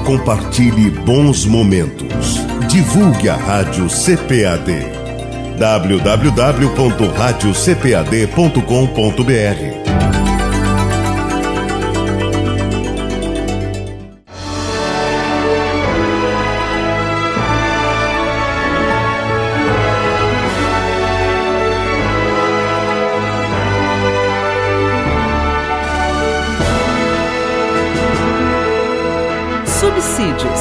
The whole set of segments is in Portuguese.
compartilhe bons momentos. Divulgue a Rádio CPAD. www.radiocpad.com.br. Subsídios.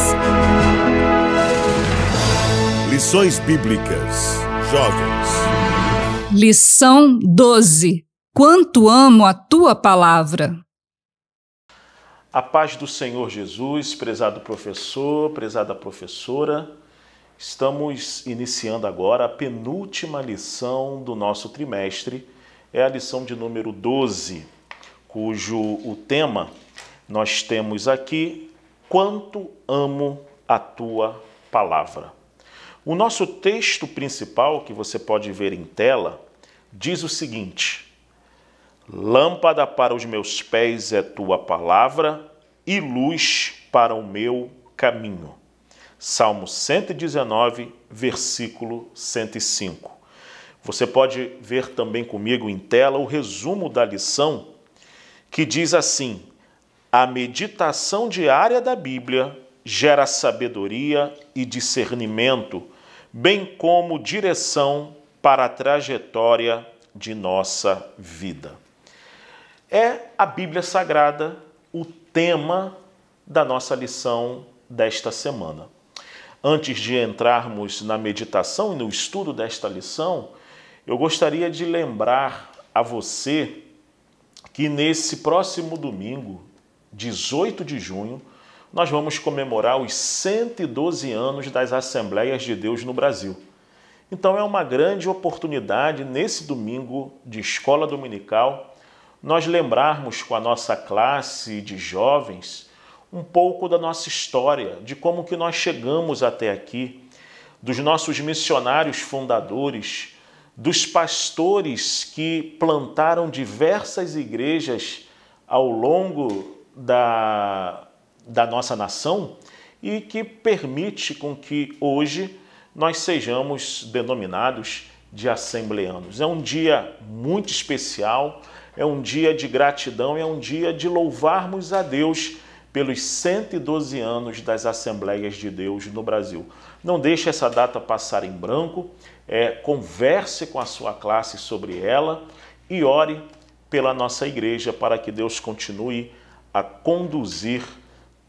Lições Bíblicas. Jovens. Lição 12. Quanto amo a tua palavra. A paz do Senhor Jesus, prezado professor, prezada professora. Estamos iniciando agora a penúltima lição do nosso trimestre. É a lição de número 12, cujo o tema nós temos aqui: quanto amo a tua palavra. O nosso texto principal, que você pode ver em tela, diz o seguinte: lâmpada para os meus pés é tua palavra e luz para o meu caminho. Salmo 119, versículo 105. Você pode ver também comigo em tela o resumo da lição, que diz assim: a meditação diária da Bíblia gera sabedoria e discernimento, bem como direção para a trajetória de nossa vida. É a Bíblia Sagrada o tema da nossa lição desta semana. Antes de entrarmos na meditação e no estudo desta lição, eu gostaria de lembrar a você que nesse próximo domingo, 18 de junho, nós vamos comemorar os 112 anos das Assembleias de Deus no Brasil. Então é uma grande oportunidade, nesse domingo de escola dominical, nós lembrarmos com a nossa classe de jovens um pouco da nossa história, de como que nós chegamos até aqui, dos nossos missionários fundadores, dos pastores que plantaram diversas igrejas ao longo da nossa nação e que permite com que hoje nós sejamos denominados de assembleanos. É um dia muito especial, é um dia de gratidão, é um dia de louvarmos a Deus pelos 112 anos das Assembleias de Deus no Brasil. Não deixe essa data passar em branco, converse com a sua classe sobre ela e ore pela nossa igreja para que Deus continue a conduzir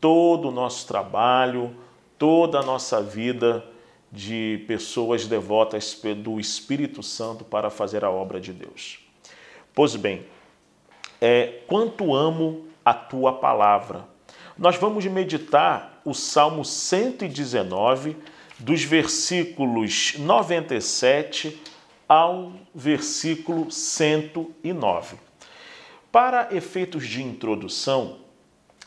todo o nosso trabalho, toda a nossa vida de pessoas devotas do Espírito Santo para fazer a obra de Deus. Pois bem, quanto amo a tua palavra. Nós vamos meditar o Salmo 119, dos versículos 97 ao versículo 109. Para efeitos de introdução,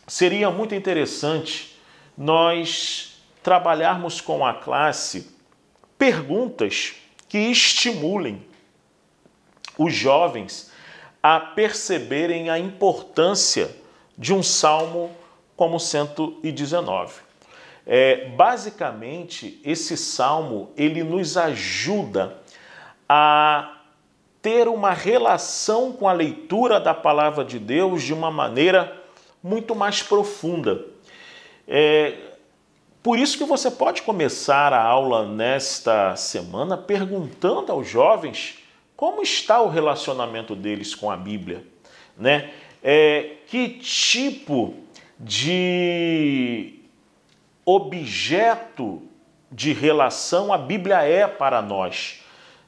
seria muito interessante nós trabalharmos com a classe perguntas que estimulem os jovens a perceberem a importância de um salmo como 119. Basicamente, esse salmo ele nos ajuda a ter uma relação com a leitura da palavra de Deus de uma maneira muito mais profunda. Por isso que você pode começar a aula nesta semana perguntando aos jovens como está o relacionamento deles com a Bíblia, né? Que tipo de objeto de relação a Bíblia é para nós,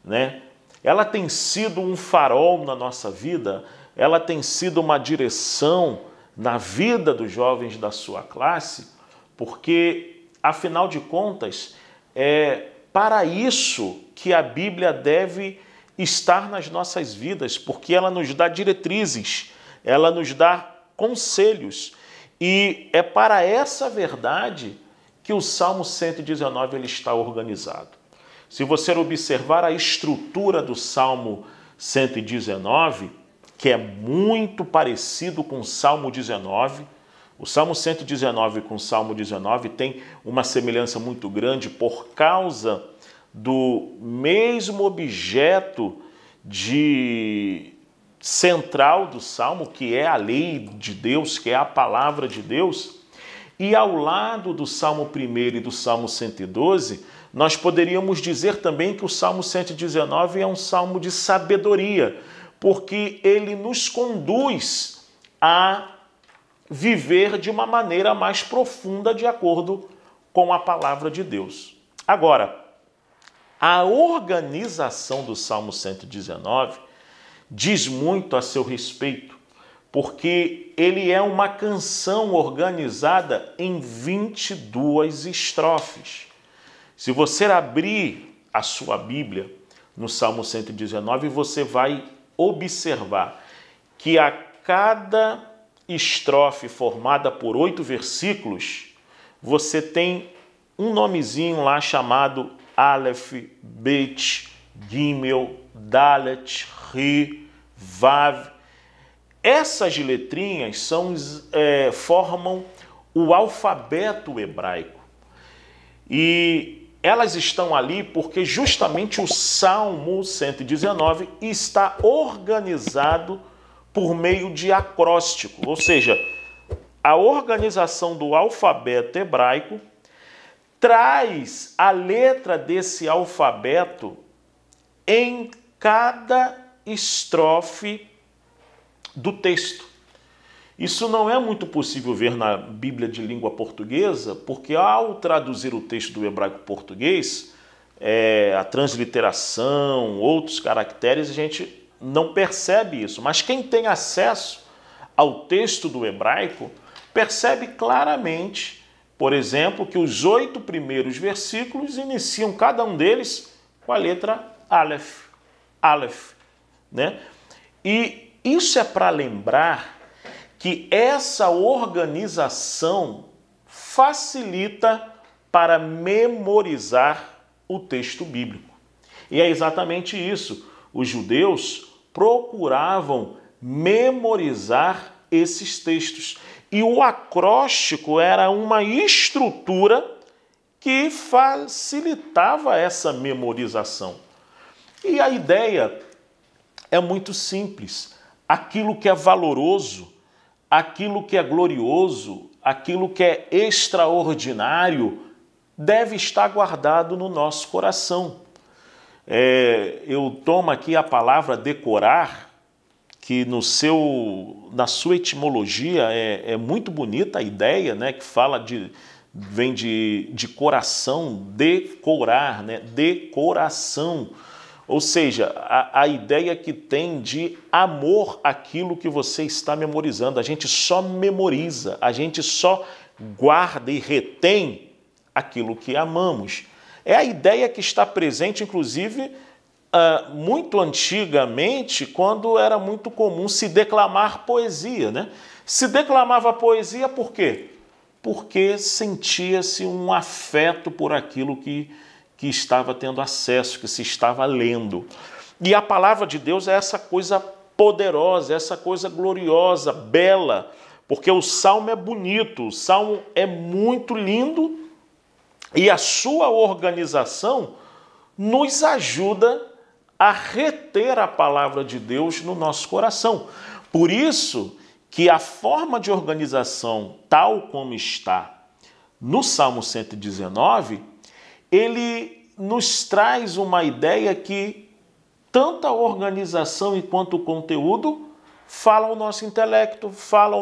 né? Ela tem sido um farol na nossa vida, ela tem sido uma direção na vida dos jovens da sua classe, porque, afinal de contas, é para isso que a Bíblia deve estar nas nossas vidas, porque ela nos dá diretrizes, ela nos dá conselhos, e é para essa verdade que o Salmo 119 ele está organizado. Se você observar a estrutura do Salmo 119, que é muito parecido com o Salmo 19, O Salmo 119 com o Salmo 19 tem uma semelhança muito grande por causa do mesmo objeto central do Salmo, que é a lei de Deus, que é a palavra de Deus. E ao lado do Salmo 1 e do Salmo 112, nós poderíamos dizer também que o Salmo 119 é um salmo de sabedoria, porque ele nos conduz a viver de uma maneira mais profunda de acordo com a palavra de Deus. Agora, a organização do Salmo 119 diz muito a seu respeito, porque ele é uma canção organizada em 22 estrofes. Se você abrir a sua Bíblia no Salmo 119, você vai observar que a cada estrofe formada por 8 versículos, você tem um nomezinho lá chamado Aleph, Bet, Gimel, Dalet, Ri, Vav. Essas letrinhas formam o alfabeto hebraico. E elas estão ali porque justamente o Salmo 119 está organizado por meio de acróstico, ou seja, a organização do alfabeto hebraico traz a letra desse alfabeto em cada estrofe do texto. Isso não é muito possível ver na Bíblia de língua portuguesa, porque ao traduzir o texto do hebraico português, a transliteração, outros caracteres, a gente não percebe isso. Mas quem tem acesso ao texto do hebraico percebe claramente, por exemplo, que os 8 primeiros versículos iniciam cada um deles com a letra Aleph, Aleph, né? E isso é para lembrar que essa organização facilita para memorizar o texto bíblico. E é exatamente isso. Os judeus procuravam memorizar esses textos. E o acróstico era uma estrutura que facilitava essa memorização. E a ideia é muito simples. Aquilo que é valoroso, aquilo que é glorioso, aquilo que é extraordinário, deve estar guardado no nosso coração. Eu tomo aqui a palavra decorar, que na sua etimologia é muito bonita a ideia, né, que vem de coração, decorar, né, decoração. Ou seja, a ideia que tem de amor àquilo que você está memorizando. A gente só memoriza, a gente só guarda e retém aquilo que amamos. É a ideia que está presente, inclusive, muito antigamente, quando era muito comum se declamar poesia, né? Se declamava poesia por quê? Porque sentia-se um afeto por aquilo que estava tendo acesso, que se estava lendo. E a palavra de Deus é essa coisa poderosa, essa coisa gloriosa, bela, porque o Salmo é bonito, o Salmo é muito lindo e a sua organização nos ajuda a reter a palavra de Deus no nosso coração. Por isso que a forma de organização tal como está no Salmo 119, ele nos traz uma ideia que tanto a organização quanto o conteúdo fala ao nosso intelecto, fala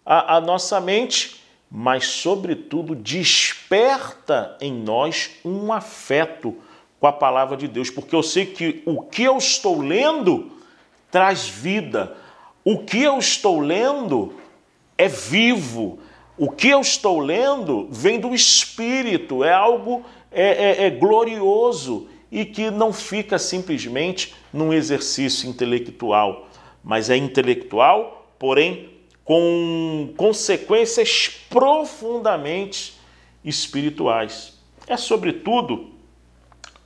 a nossa mente, mas, sobretudo, desperta em nós um afeto com a palavra de Deus, porque eu sei que o que eu estou lendo traz vida, o que eu estou lendo é vivo, o que eu estou lendo vem do Espírito, é algo glorioso e que não fica simplesmente num exercício intelectual, mas é intelectual, porém com consequências profundamente espirituais. É, sobretudo,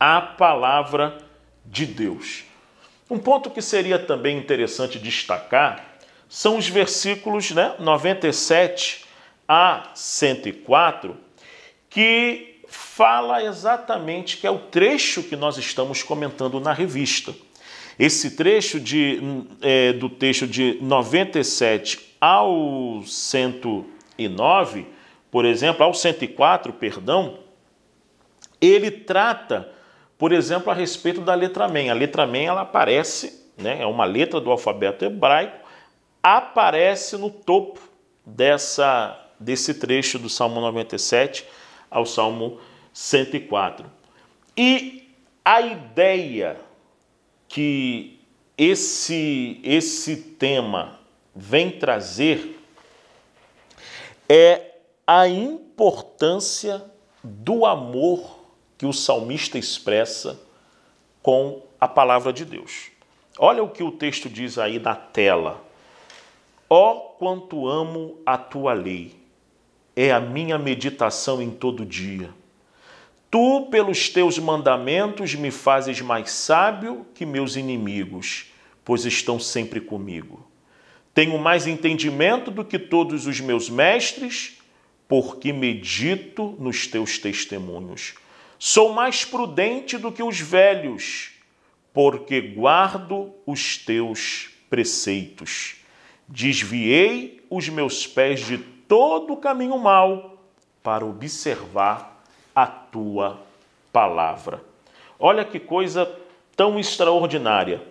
a palavra de Deus. Um ponto que seria também interessante destacar são os versículos 97 a 104, que fala exatamente, que é o trecho que nós estamos comentando na revista. Esse trecho do texto de 97 ao 109, por exemplo, ao 104, perdão, ele trata, por exemplo, a respeito da letra Mem. A letra Mem, ela aparece, é uma letra do alfabeto hebraico, aparece no topo desse trecho do Salmo 97 ao Salmo 104. E a ideia que esse tema vem trazer é a importância do amor que o salmista expressa com a palavra de Deus. Olha o que o texto diz aí na tela. Ó, quanto amo a tua lei, é a minha meditação em todo dia. Tu, pelos teus mandamentos, me fazes mais sábio que meus inimigos, pois estão sempre comigo. Tenho mais entendimento do que todos os meus mestres, porque medito nos teus testemunhos. Sou mais prudente do que os velhos, porque guardo os teus preceitos. Desviei os meus pés de todo o caminho mau para observar a tua palavra. Olha que coisa tão extraordinária.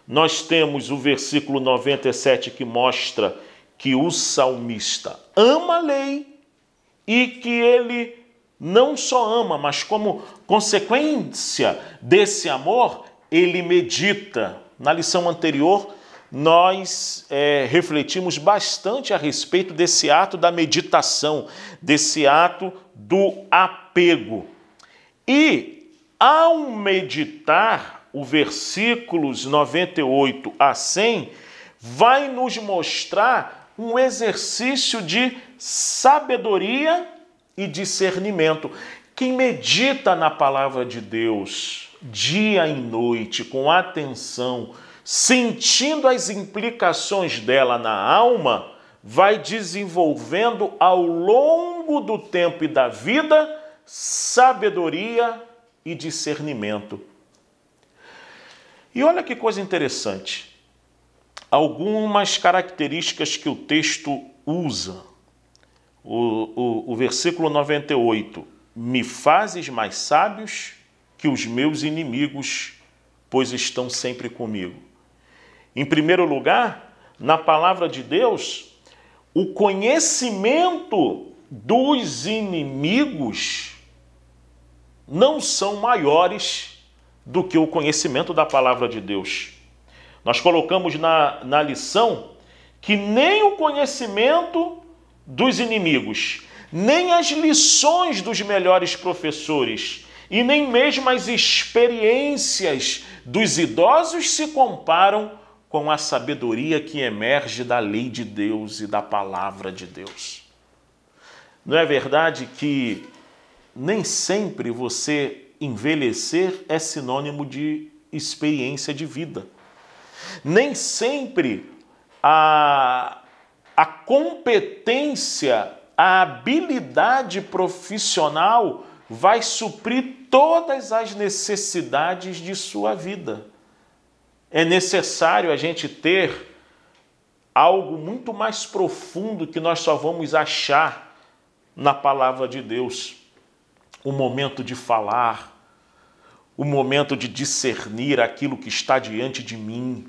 Nós temos o versículo 97 que mostra que o salmista ama a lei e que ele não só ama, mas como consequência desse amor, ele medita. Na lição anterior, nós refletimos bastante a respeito desse ato da meditação, desse ato do apego. E, ao meditar, o versículos 98 a 100 vai nos mostrar um exercício de sabedoria e discernimento. Quem medita na palavra de Deus dia e noite, com atenção, sentindo as implicações dela na alma, vai desenvolvendo ao longo do tempo e da vida sabedoria e discernimento. E olha que coisa interessante. Algumas características que o texto usa. O versículo 98. Me fazes mais sábios que os meus inimigos, pois estão sempre comigo. Em primeiro lugar, na palavra de Deus, o conhecimento dos inimigos não são maiores do que o conhecimento da palavra de Deus. Nós colocamos na lição que nem o conhecimento dos inimigos, nem as lições dos melhores professores e nem mesmo as experiências dos idosos se comparam com a sabedoria que emerge da lei de Deus e da palavra de Deus. Não é verdade que nem sempre você envelhecer é sinônimo de experiência de vida? Nem sempre a competência, a habilidade profissional vai suprir todas as necessidades de sua vida. É necessário a gente ter algo muito mais profundo que nós só vamos achar na palavra de Deus. O momento de falar, o momento de discernir aquilo que está diante de mim.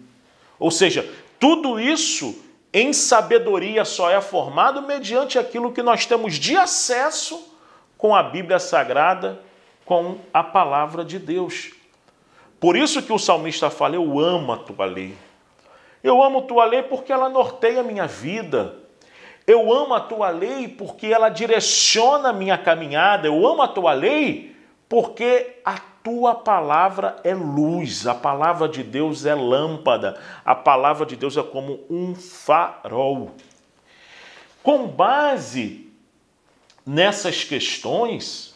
Ou seja, tudo isso em sabedoria só é formado mediante aquilo que nós temos de acesso com a Bíblia Sagrada, com a palavra de Deus. Por isso que o salmista fala, eu amo a tua lei. Eu amo a tua lei porque ela norteia a minha vida. Eu amo a tua lei porque ela direciona a minha caminhada. Eu amo a tua lei porque a tua palavra é luz. A palavra de Deus é lâmpada. A palavra de Deus é como um farol. Com base nessas questões,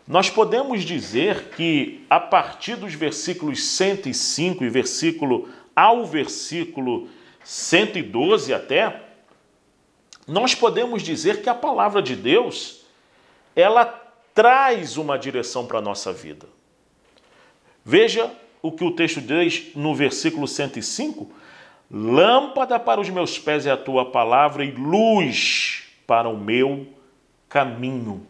nós podemos dizer que a partir dos versículos 105 e versículo 106, 112 até, nós podemos dizer que a palavra de Deus, ela traz uma direção para a nossa vida. Veja o que o texto diz no versículo 105, lâmpada para os meus pés é a tua palavra e luz para o meu caminho.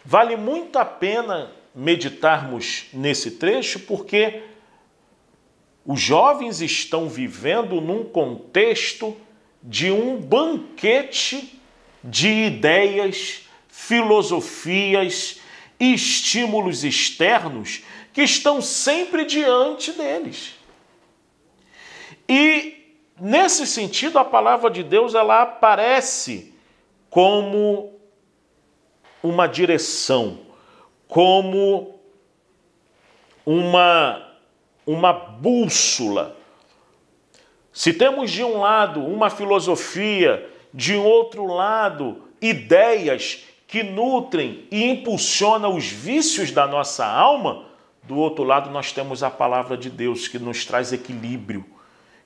Vale muito a pena meditarmos nesse trecho, porque os jovens estão vivendo num contexto de um banquete de ideias, filosofias e estímulos externos que estão sempre diante deles. E, nesse sentido, a palavra de Deus ela aparece como uma direção, como uma bússola. Se temos de um lado uma filosofia, de outro lado ideias que nutrem e impulsionam os vícios da nossa alma, do outro lado nós temos a palavra de Deus que nos traz equilíbrio,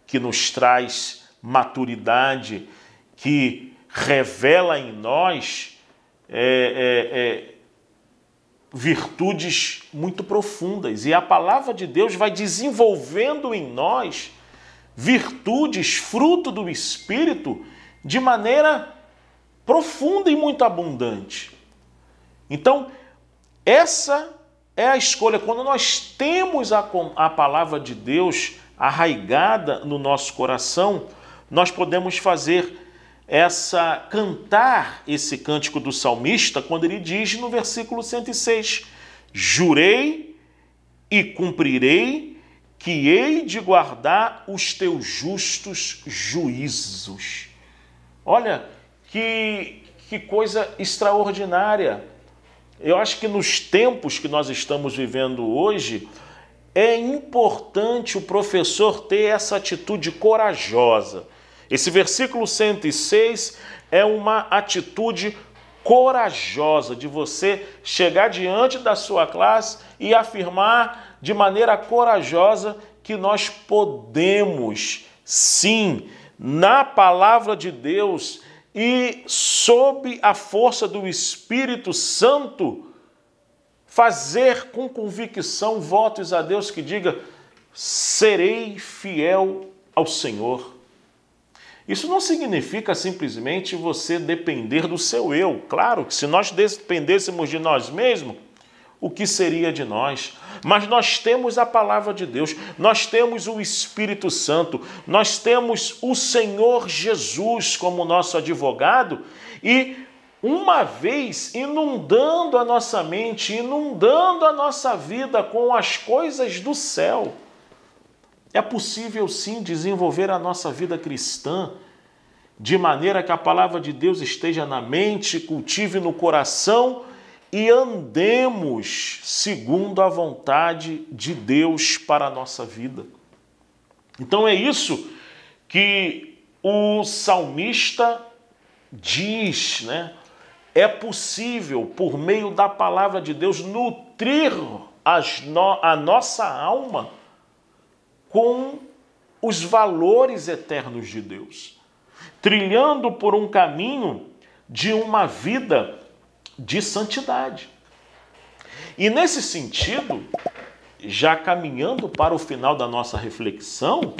que nos traz maturidade, que revela em nós virtudes muito profundas. E a palavra de Deus vai desenvolvendo em nós virtudes, fruto do Espírito, de maneira profunda e muito abundante. Então, essa é a escolha. Quando nós temos a palavra de Deus arraigada no nosso coração, nós podemos cantar esse cântico do salmista, quando ele diz no versículo 106, jurei e cumprirei que hei de guardar os teus justos juízos. Olha, que coisa extraordinária. Eu acho que nos tempos que nós estamos vivendo hoje, é importante o professor ter essa atitude corajosa. Esse versículo 106 é uma atitude corajosa de você chegar diante da sua classe e afirmar de maneira corajosa que nós podemos, sim, na palavra de Deus e sob a força do Espírito Santo, fazer com convicção votos a Deus que diga, serei fiel ao Senhor. Isso não significa simplesmente você depender do seu eu. Claro que se nós dependêssemos de nós mesmos, o que seria de nós? Mas nós temos a palavra de Deus, nós temos o Espírito Santo, nós temos o Senhor Jesus como nosso advogado e uma vez inundando a nossa mente, inundando a nossa vida com as coisas do céu, é possível sim desenvolver a nossa vida cristã de maneira que a palavra de Deus esteja na mente, cultive no coração e andemos segundo a vontade de Deus para a nossa vida. Então é isso que o salmista diz, né? É possível, por meio da palavra de Deus, nutrir a nossa alma com os valores eternos de Deus, trilhando por um caminho de uma vida de santidade. E nesse sentido, já caminhando para o final da nossa reflexão,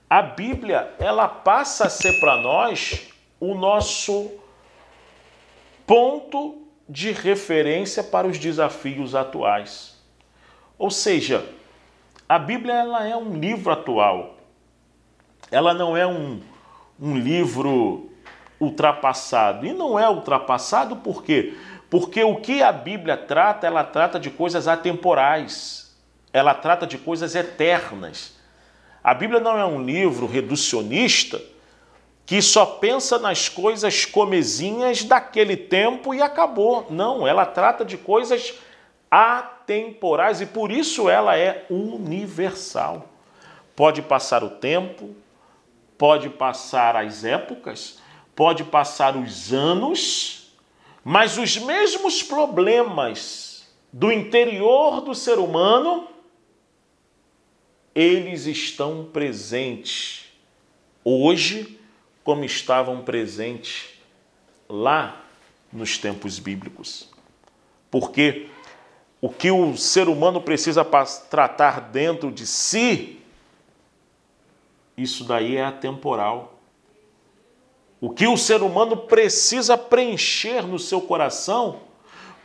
a Bíblia ela passa a ser para nós o nosso ponto de referência para os desafios atuais. Ou seja, a Bíblia ela é um livro atual. Ela não é um livro ultrapassado. E não é ultrapassado por quê? Porque o que a Bíblia trata, ela trata de coisas atemporais. Ela trata de coisas eternas. A Bíblia não é um livro reducionista que só pensa nas coisas comezinhas daquele tempo e acabou. Não, ela trata de coisas atemporais e por isso ela é universal. Pode passar o tempo, pode passar as épocas, pode passar os anos, mas os mesmos problemas do interior do ser humano, eles estão presentes hoje como estavam presentes lá nos tempos bíblicos. Porque o que o ser humano precisa tratar dentro de si, isso daí é atemporal. O que o ser humano precisa preencher no seu coração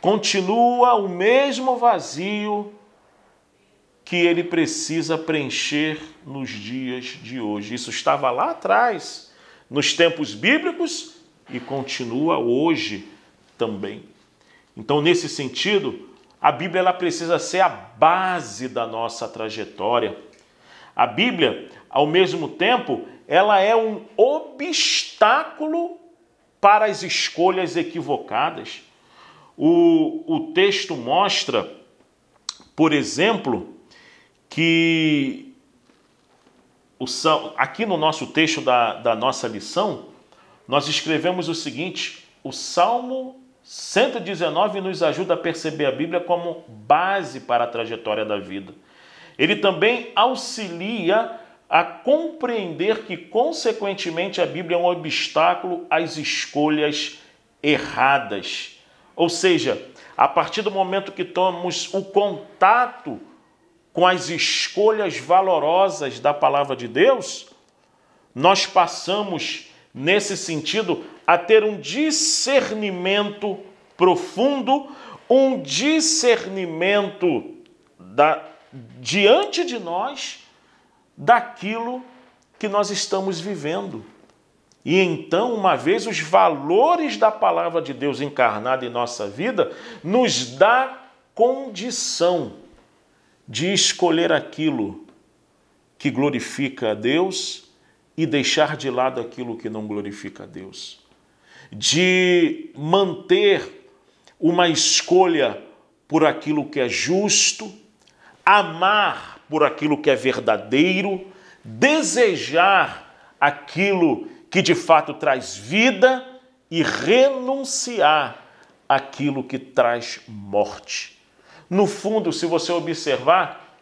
continua o mesmo vazio que ele precisa preencher nos dias de hoje. Isso estava lá atrás, nos tempos bíblicos, e continua hoje também. Então, nesse sentido, a Bíblia ela precisa ser a base da nossa trajetória. A Bíblia, ao mesmo tempo, ela é um obstáculo para as escolhas equivocadas. O texto mostra, por exemplo, que aqui no nosso texto da nossa lição, nós escrevemos o seguinte: o Salmo 119 nos ajuda a perceber a Bíblia como base para a trajetória da vida. Ele também auxilia a compreender que, consequentemente, a Bíblia é um obstáculo às escolhas erradas. Ou seja, a partir do momento que tomamos o contato com as escolhas valorosas da palavra de Deus, nós passamos, nesse sentido, a ter um discernimento profundo, um discernimento diante de nós daquilo que nós estamos vivendo. E então, uma vez os valores da palavra de Deus encarnada em nossa vida, nos dá condição de escolher aquilo que glorifica a Deus e deixar de lado aquilo que não glorifica a Deus. De manter uma escolha por aquilo que é justo, amar por aquilo que é verdadeiro, desejar aquilo que de fato traz vida e renunciar àquilo que traz morte. No fundo, se você observar,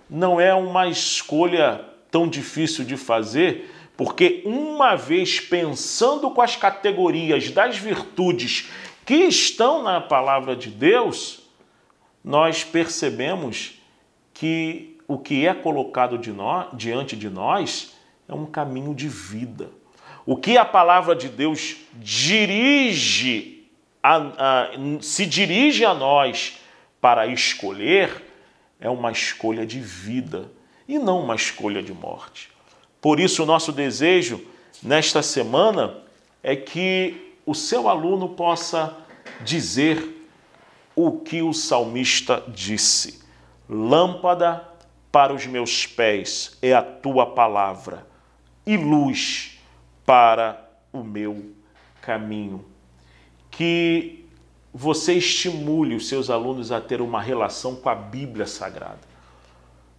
não é uma escolha tão difícil de fazer, porque uma vez pensando com as categorias das virtudes que estão na palavra de Deus, nós percebemos que o que é colocado diante de nós é um caminho de vida. O que a palavra de Deus se dirige a nós para escolher é uma escolha de vida e não uma escolha de morte. Por isso, o nosso desejo nesta semana é que o seu aluno possa dizer o que o salmista disse: lâmpada para os meus pés é a tua palavra e luz para o meu caminho. Que você estimule os seus alunos a ter uma relação com a Bíblia Sagrada.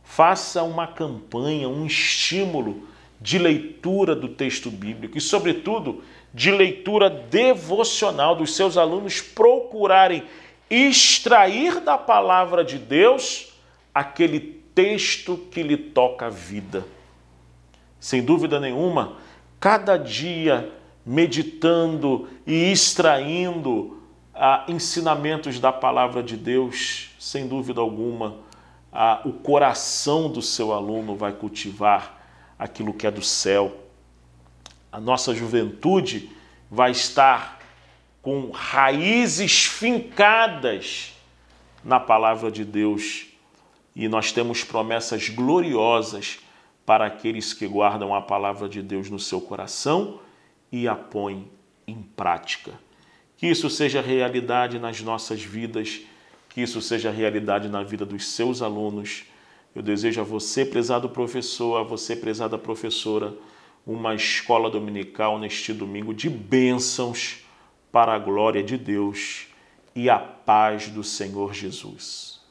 Faça uma campanha, um estímulo de leitura do texto bíblico e, sobretudo, de leitura devocional, dos seus alunos procurarem extrair da palavra de Deus aquele texto que lhe toca a vida. Sem dúvida nenhuma, cada dia meditando e extraindo ensinamentos da palavra de Deus, sem dúvida alguma, o coração do seu aluno vai cultivar aquilo que é do céu. A nossa juventude vai estar com raízes fincadas na palavra de Deus. E nós temos promessas gloriosas para aqueles que guardam a palavra de Deus no seu coração e a põem em prática. Que isso seja realidade nas nossas vidas, que isso seja realidade na vida dos seus alunos. Eu desejo a você, prezado professor, a você, prezada professora, uma escola dominical neste domingo de bênçãos para a glória de Deus e a paz do Senhor Jesus.